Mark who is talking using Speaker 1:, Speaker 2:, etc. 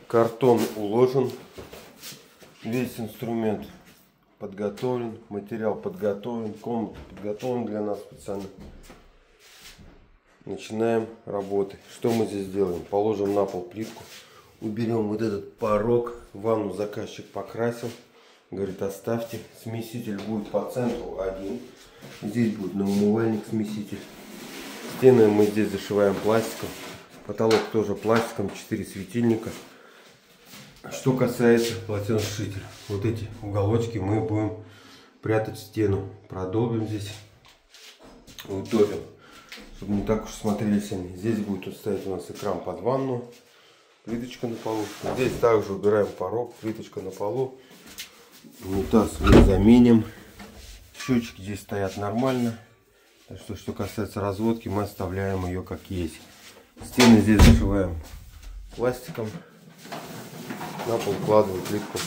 Speaker 1: Картон уложен. Весь инструмент подготовлен. Материал подготовлен. Комната подготовлена для нас специально. Начинаем работы. Что мы здесь делаем? Положим на пол плитку. Уберем вот этот порог. Ванну заказчик покрасил. Говорит, оставьте. Смеситель будет по центру один. Здесь будет на умывальник смеситель. Стены мы здесь зашиваем пластиком. Потолок тоже пластиком. 4 светильника. Что касается полотенцесушителя. Вот эти уголочки мы будем прятать в стену. Продолбим здесь. Утопим. Чтобы не так уж смотрелись они. Здесь будет стоять у нас экран под ванну. Плиточка на полу. Здесь также убираем порог. Плиточка на полу. Унитаз мы заменим. Счетчики здесь стоят нормально. Так что касается разводки, мы оставляем ее как есть. Стены здесь зашиваем пластиком. На пол укладываем плитку.